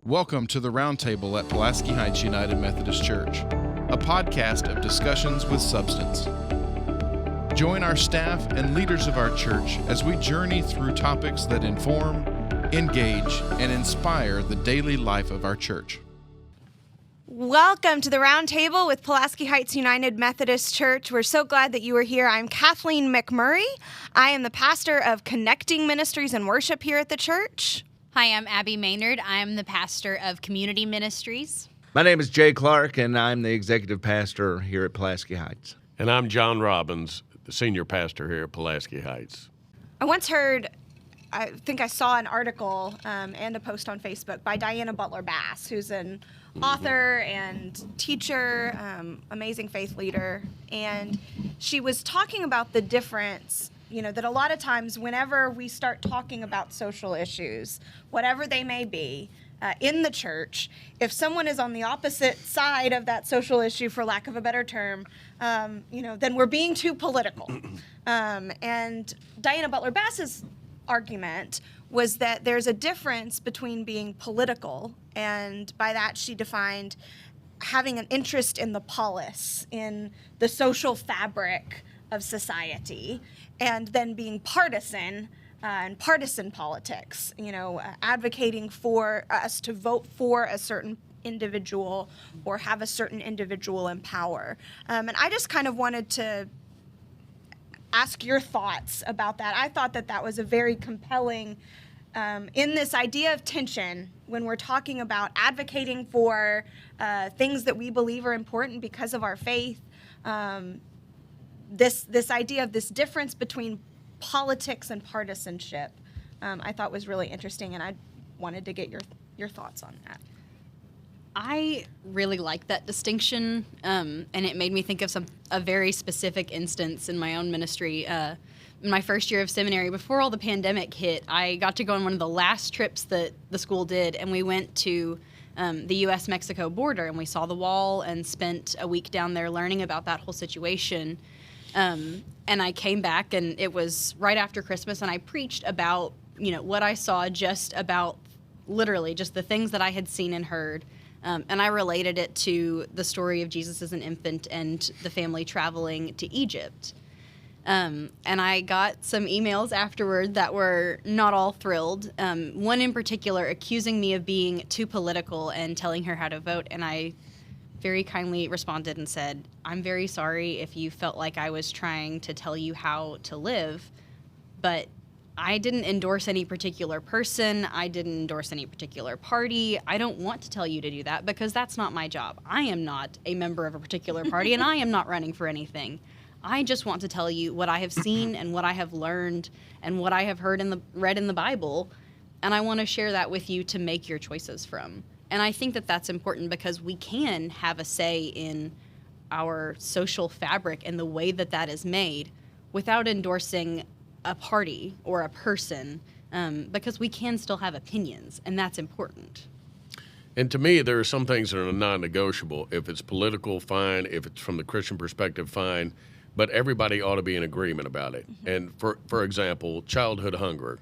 Welcome to the Roundtable at Pulaski Heights United Methodist Church, a podcast of discussions with substance. Join our staff and leaders of our church as we journey through topics that inform, engage, and inspire the daily life of our church. Welcome to the Roundtable with Pulaski Heights United Methodist Church. We're so glad that you are here. I'm Kathleen McMurray. I am the pastor of Connecting Ministries and Worship here at the church. Hi, I'm Abbey Maynard. I'm the pastor of Community Ministries. My name is Jay Clark, and I'm the executive pastor here at Pulaski Heights. And I'm John Robbins, the senior pastor here at Pulaski Heights. I once heard, I think I saw an article and a post on Facebook by Diana Butler Bass, who's an author and teacher, amazing faith leader. And she was talking about the difference, that a lot of times whenever we start talking about social issues, whatever they may be, in the church, if someone is on the opposite side of that social issue, for lack of a better term, then we're being too political. And Diana Butler Bass's argument was that there's a difference between being political, and by that she defined having an interest in the polis, in the social fabric of society, and then being partisan and partisan politics, advocating for us to vote for a certain individual or have a certain individual in power. And I just kind of wanted to ask your thoughts about that. I thought that that was a very compelling, in this idea of tension, when we're talking about advocating for things that we believe are important because of our faith, this idea of this difference between politics and partisanship, I thought was really interesting, and I wanted to get your thoughts on that. I really like that distinction, and it made me think of a very specific instance in my own ministry. In my first year of seminary, before all the pandemic hit, I got to go on one of the last trips that the school did, and we went to the U.S.-Mexico border, and we saw the wall and spent a week down there learning about that whole situation. And I came back, and it was right after Christmas, and I preached about, what I saw, just about literally just the things that I had seen and heard. And I related it to the story of Jesus as an infant and the family traveling to Egypt. And I got some emails afterward that were not all thrilled. One in particular accusing me of being too political and telling her how to vote. And I very kindly responded and said, I'm very sorry if you felt like I was trying to tell you how to live, but I didn't endorse any particular person. I didn't endorse any particular party. I don't want to tell you to do that because that's not my job. I am not a member of a particular party, and I am not running for anything. I just want to tell you what I have seen and what I have learned and what I have read in the Bible, and I want to share that with you to make your choices from. And I think that that's important because we can have a say in our social fabric and the way that that is made without endorsing a party or a person, because we can still have opinions, and that's important. And to me, there are some things that are non-negotiable. If it's political, fine. If it's from the Christian perspective, fine. But everybody ought to be in agreement about it. Mm-hmm. And for example, childhood hunger,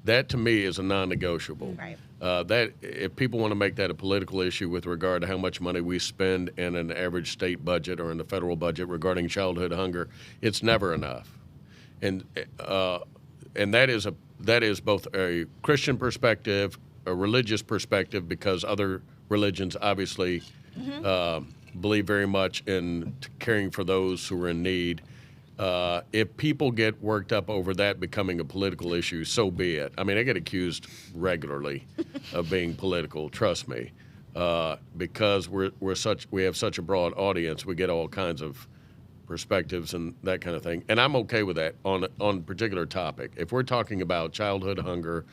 that to me is a non-negotiable. Right. That if people want to make that a political issue with regard to how much money we spend in an average state budget or in the federal budget regarding childhood hunger, it's never enough. And that is both a Christian perspective, a religious perspective, because other religions obviously believe very much in caring for those who are in need. If people get worked up over that becoming a political issue, so be it. I mean, I get accused regularly of being political, trust me, because we have such a broad audience. We get all kinds of perspectives and that kind of thing. And I'm okay with that on a particular topic. If we're talking about childhood hunger,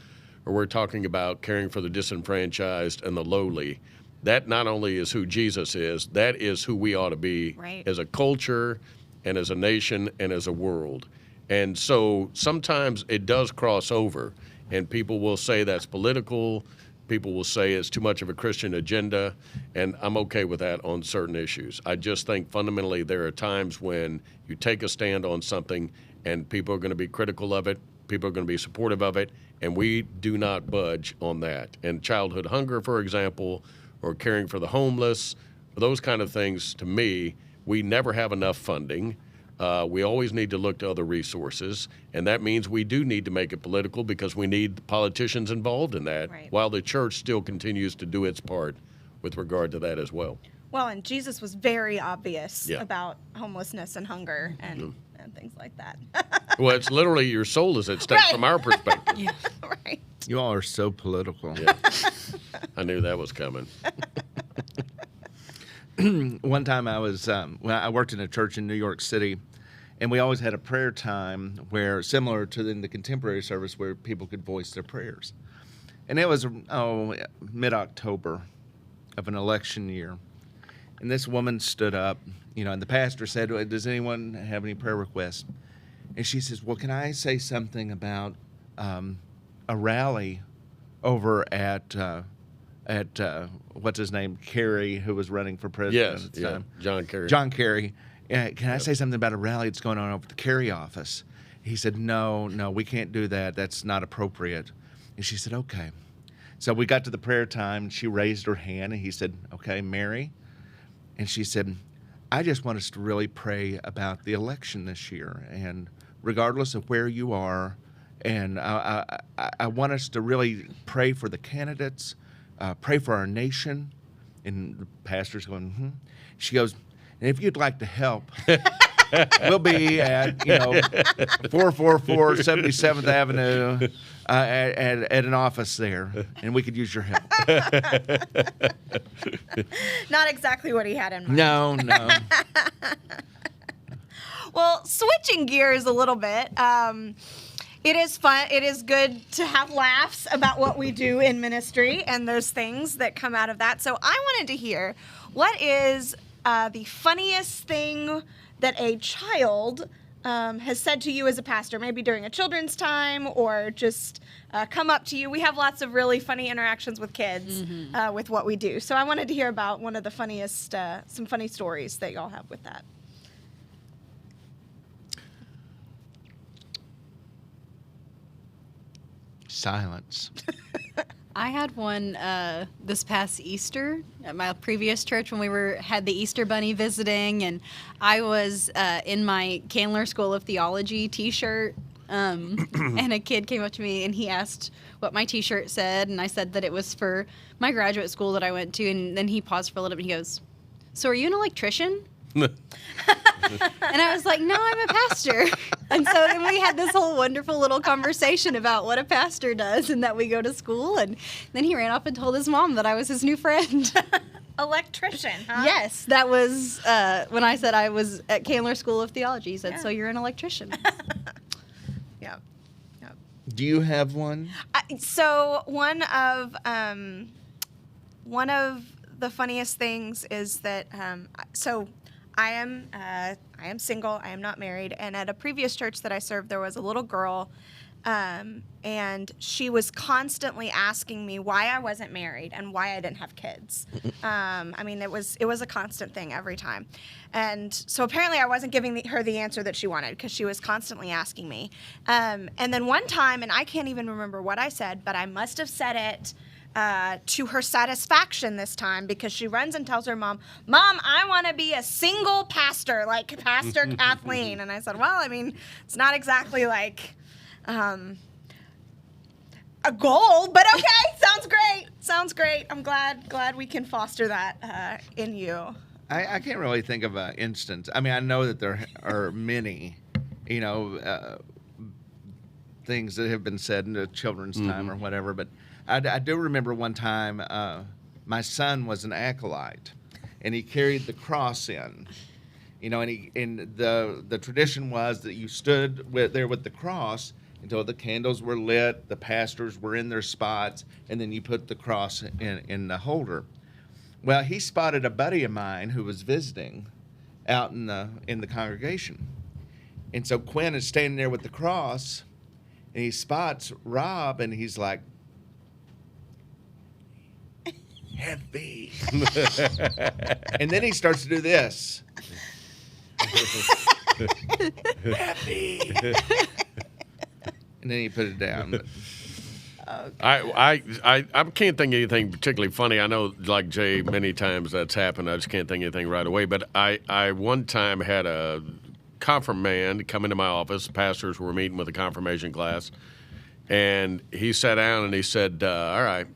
or we're talking about caring for the disenfranchised and the lowly, that not only is who Jesus is, that is who we ought to be as a culture and as a nation and as a world. And so sometimes it does cross over, and people will say that's political. People will say it's too much of a Christian agenda, and I'm okay with that on certain issues. I just think fundamentally there are times when you take a stand on something and people are going to be critical of it. people are going to be supportive of it, and we do not budge on that. And childhood hunger, for example, or caring for the homeless, those kind of things, to me, we never have enough funding. We always need to look to other resources, and that means we do need to make it political because we need politicians involved in that, Right. while the church still continues to do its part with regard to that as well. Well, and Jesus was very obvious Yeah. about homelessness and hunger and things like that. Well, it's literally your soul is at stake Right. from our perspective. Right. You all are so political. Yeah. I knew that was coming. One time I was, I worked in a church in New York City, and we always had a prayer time where, similar to in the contemporary service, where people could voice their prayers. And it was, mid-October of an election year. And this woman stood up, and the pastor said, "Does anyone have any prayer requests?" And she says, "Well, can I say something about a rally over at what's his name, Kerry, who was running for president Yes, at the yeah, time? John Kerry. John Kerry. Can I say something about a rally that's going on over at the Kerry office?" He said, No, we can't do that. That's not appropriate. And she said, "Okay." So we got to the prayer time, and she raised her hand, and he said, "Okay, Mary." And she said, "I just want us to really pray about the election this year, and regardless of where you are, and I want us to really pray for the candidates, pray for our nation." And the pastor's going, She goes, "And if you'd like to help, we'll be at 444 77th Avenue at an office there, and we could use your help." Not exactly what he had in mind. No. Well, switching gears a little bit, it is fun. It is good to have laughs about what we do in ministry and those things that come out of that. So I wanted to hear, what is the funniest thing that a child has said to you as a pastor, maybe during a children's time or just come up to you? We have lots of really funny interactions with kids with what we do. So I wanted to hear about one of the funniest, some funny stories that y'all have with that. Silence. I had one this past Easter at my previous church when we had the Easter Bunny visiting, and I was in my Candler School of Theology T-shirt, and a kid came up to me and he asked what my T-shirt said, and I said that it was for my graduate school that I went to, and then he paused for a little bit and he goes, "So are you an electrician?" And I was like, "No, I'm a pastor." And so then we had this whole wonderful little conversation about what a pastor does and that we go to school. And then he ran off and told his mom that I was his new friend. Electrician, huh? Yes, that was when I said I was at Candler School of Theology. He said, "So you're an electrician." Yeah. Do you have one? So one of the funniest things is that I am single. I am not married. And at a previous church that I served, there was a little girl, and she was constantly asking me why I wasn't married and why I didn't have kids. I mean, it was a constant thing every time. And so apparently I wasn't giving her the answer that she wanted because she was constantly asking me. And then one time, and I can't even remember what I said, but I must have said it to her satisfaction this time, because she runs and tells her mom, I want to be a single pastor like Pastor Kathleen. And I said, well, I mean, it's not exactly like a goal, but okay, sounds great. I'm glad we can foster that in you. I can't really think of an instance. I mean, I know that there are many, things that have been said in the children's time or whatever, but I do remember one time my son was an acolyte, and he carried the cross in, and the tradition was that you stood there with the cross until the candles were lit, the pastors were in their spots, and then you put the cross in the holder. Well, he spotted a buddy of mine who was visiting out in the congregation, and so Quinn is standing there with the cross, and he spots Rob, and he's like, heavy. And then he starts to do this. Heavy. And then you put it down. I can't think of anything particularly funny. I know, like Jay, many times that's happened. I just can't think of anything right away. But I one time had a confirmand come into my office. Pastors were meeting with a confirmation class. And he sat down and he said, all right,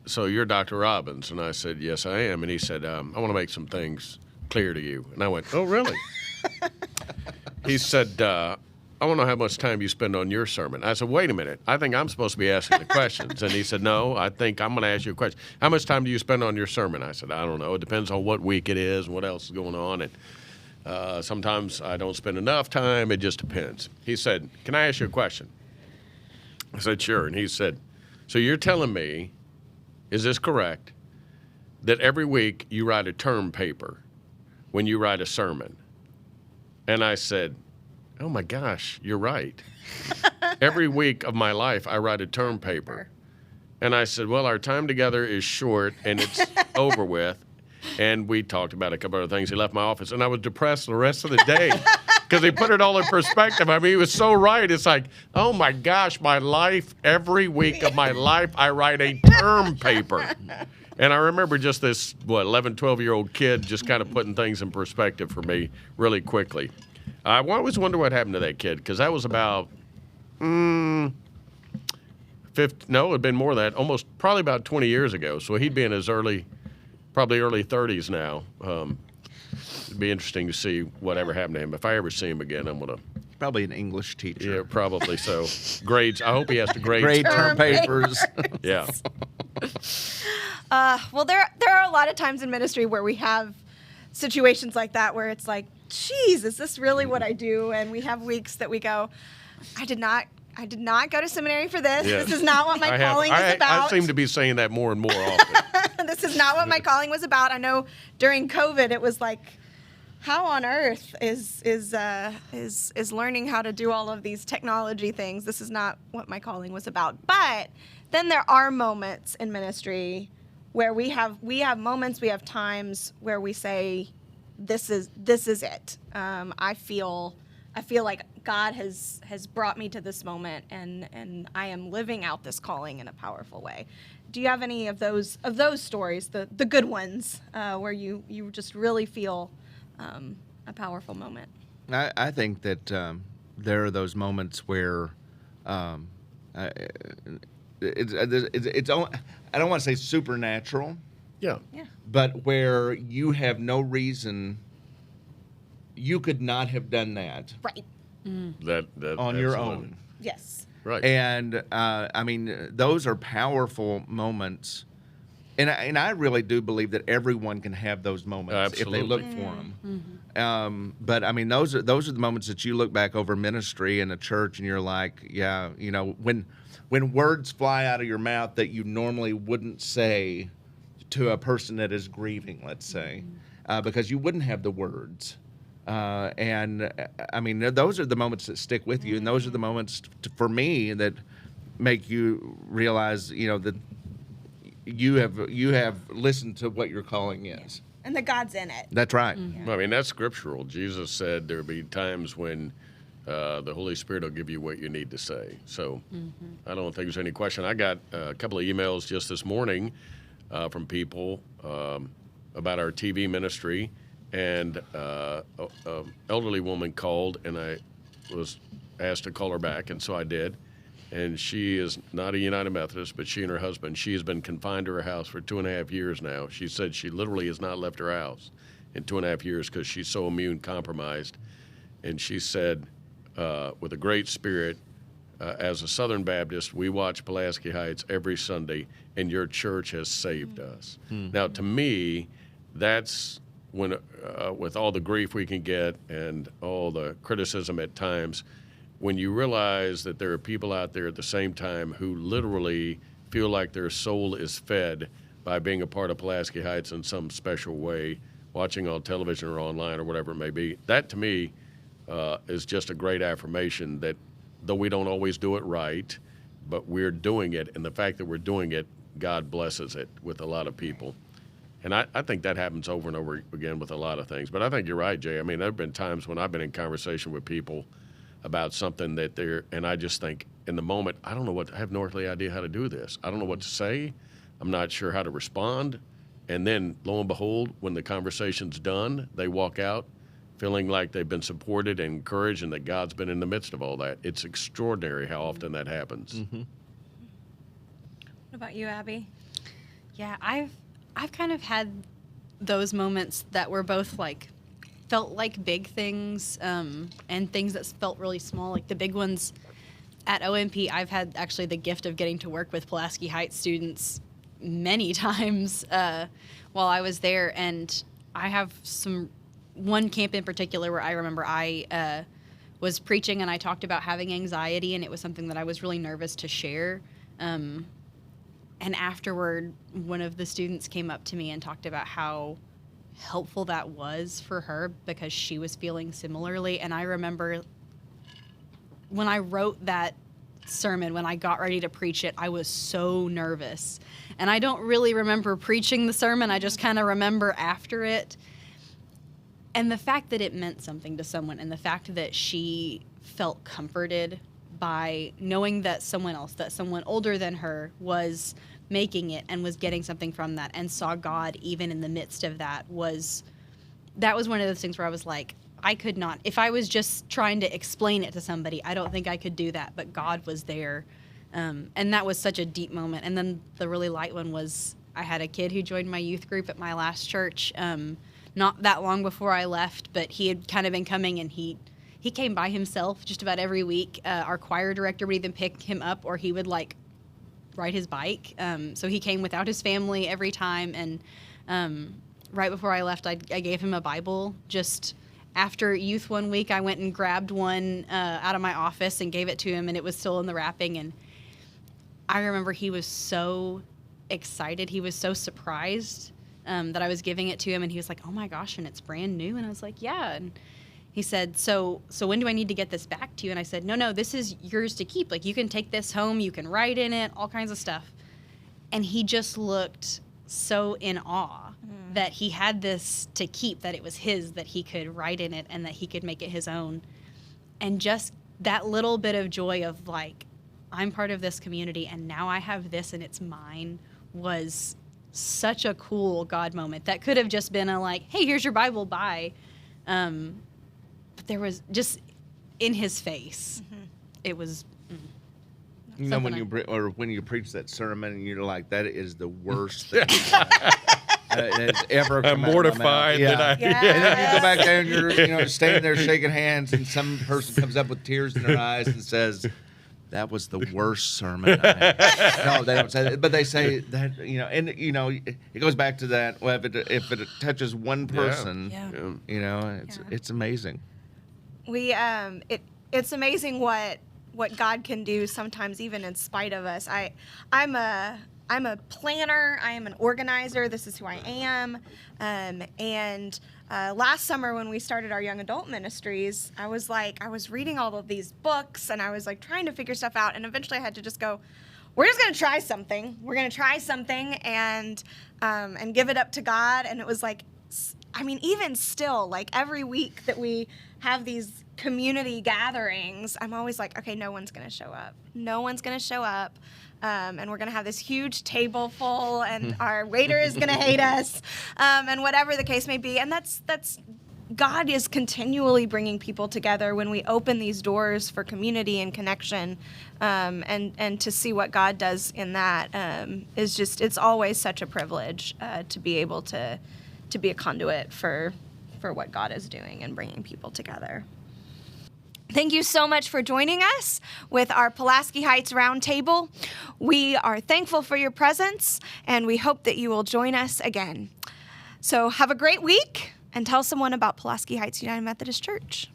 so you're Dr. Robbins. And I said, yes, I am. And he said, I want to make some things clear to you. And I went, oh, really? He said, I want to know how much time you spend on your sermon. I said, wait a minute. I think I'm supposed to be asking the questions. And he said, no, I think I'm going to ask you a question. How much time do you spend on your sermon? I said, I don't know. It depends on what week it is and what else is going on. And sometimes I don't spend enough time. It just depends. He said, can I ask you a question? I said, sure. And he said, so you're telling me, is this correct, that every week you write a term paper when you write a sermon? And I said, oh my gosh, you're right. Every week of my life, I write a term paper. And I said, well, our time together is short and it's over with. And we talked about a couple of things. He left my office and I was depressed the rest of the day because he put it all in perspective. I mean, he was so right. It's like, oh my gosh, my life, every week of my life, I write a term paper. And I remember just this, 11, 12-year-old kid just kind of putting things in perspective for me really quickly. I always wonder what happened to that kid, because that was about, it had been more than that, probably about 20 years ago. So he'd be in his probably early 30s now. It'd be interesting to see whatever happened to him. If I ever see him again, I'm going to... Probably an English teacher. Yeah, probably so. Grades. I hope he has to grade term papers. Yeah. Well, there are a lot of times in ministry where we have situations like that where it's like, geez, is this really what I do? And we have weeks that we go, I did not go to seminary for this. Yes. This is not what my calling is about. I seem to be saying that more and more often. This is not what my calling was about. I know during COVID it was like, how on earth is learning how to do all of these technology things? This is not what my calling was about. But then there are moments in ministry where we have moments, we have times where we say, this is it. I feel like God has brought me to this moment, and I am living out this calling in a powerful way. Do you have any of those stories, the good ones, where you just really feel a powerful moment? I think that there are those moments where it's I don't want to say supernatural. Yeah. But where you have no reason, you could not have done that. Right. That on your own. Yes. Right. And I mean, those are powerful moments. And I really do believe that everyone can have those moments if they look for them. Mm-hmm. But I mean, those are the moments that you look back over ministry in a church and you're like, yeah, you know, when words fly out of your mouth that you normally wouldn't say to a person that is grieving, let's say, because you wouldn't have the words. And I mean, those are the moments that stick with you, and those are the moments for me that make you realize, you know, that you have listened to what your calling is. And that God's in it. That's right. Mm-hmm. I mean, that's scriptural. Jesus said there'll be times when the Holy Spirit will give you what you need to say. So I don't think there's any question. I got a couple of emails just this morning from people about our TV ministry, and an elderly woman called, and I was asked to call her back, and so I did. And she is not a United Methodist, but she and her husband, she has been confined to her house for 2.5 years now. She said she literally has not left her house in 2.5 years because she's so immune compromised. And she said, with a great spirit, as a Southern Baptist, we watch Pulaski Heights every Sunday, and your church has saved us. Now, to me, that's when, with all the grief we can get and all the criticism at times, when you realize that there are people out there at the same time who literally feel like their soul is fed by being a part of Pulaski Heights in some special way, watching on television or online or whatever it may be, that to me is just a great affirmation that though we don't always do it right, but we're doing it, and the fact that we're doing it, God blesses it with a lot of people. And I think that happens over and over again with a lot of things. But I think you're right, Jay. I mean, there have been times when I've been in conversation with people about something that they're, and I just think in the moment, I have no earthly idea how to do this. I don't know what to say. I'm not sure how to respond. And then lo and behold, when the conversation's done, they walk out feeling like they've been supported and encouraged and that God's been in the midst of all that. It's extraordinary how often that happens. Mm-hmm. What about you, Abby? Yeah, I've kind of had those moments that were both like felt like big things and things that felt really small. Like the big ones at OMP, I've had actually the gift of getting to work with Pulaski Heights students many times while I was there, and I have one camp in particular where I remember I was preaching and I talked about having anxiety, and it was something that I was really nervous to share. And afterward, one of the students came up to me and talked about how helpful that was for her because she was feeling similarly. And I remember when I wrote that sermon, when I got ready to preach it, I was so nervous. And I don't really remember preaching the sermon. I just kind of remember after it. And the fact that it meant something to someone, and the fact that she felt comforted by knowing that someone else, that someone older than her, was making it and was getting something from that and saw God even in the midst of that was one of those things where I was like, I could not, if I was just trying to explain it to somebody, I don't think I could do that, but God was there. And that was such a deep moment. And then the really light one was, I had a kid who joined my youth group at my last church, not that long before I left, but he had kind of been coming, and he came by himself just about every week. Our choir director would either pick him up or he would like ride his bike. So he came without his family every time. And right before I left, I gave him a Bible. Just after youth one week, I went and grabbed one out of my office and gave it to him, and it was still in the wrapping. And I remember he was so excited. He was so surprised that I was giving it to him, and he was like, "Oh my gosh, and it's brand new?" And I was like, "Yeah." And he said, so when do I need to get this back to you? And I said, no, this is yours to keep. Like, you can take this home, you can write in it, all kinds of stuff. And he just looked so in awe that he had this to keep, that it was his, that he could write in it and that he could make it his own. And just that little bit of joy of like, I'm part of this community and now I have this and it's mine, was such a cool God moment. That could have just been a like, hey, here's your Bible, bye. But there was just in his face, it was. You know, when you preach that sermon and you're like, that is the worst thing that's ever come I'm mortified out of my that mouth. Yeah. And then you go back there and you're standing there shaking hands, and some person comes up with tears in their eyes and says, that was the worst sermon No, they don't say that, but they say that, and it goes back to that. Well, if it touches one person, it's amazing. It's amazing what God can do sometimes, even in spite of us. I'm a planner. I am an organizer. This is who I am. And last summer when we started our young adult ministries, I was reading all of these books and I was like trying to figure stuff out. And eventually I had to just go, we're just going to try something. We're going to try something and give it up to God. And it was like, even still, like every week that we have these community gatherings, I'm always like, okay, no one's going to show up. No one's going to show up. And we're going to have this huge table full, and our waiter is going to hate us, and whatever the case may be. And that's God is continually bringing people together when we open these doors for community and connection, and to see what God does in that is just, it's always such a privilege to be able to be a conduit for what God is doing and bringing people together. Thank you so much for joining us with our Pulaski Heights Roundtable. We are thankful for your presence, and we hope that you will join us again. So have a great week, and tell someone about Pulaski Heights United Methodist Church.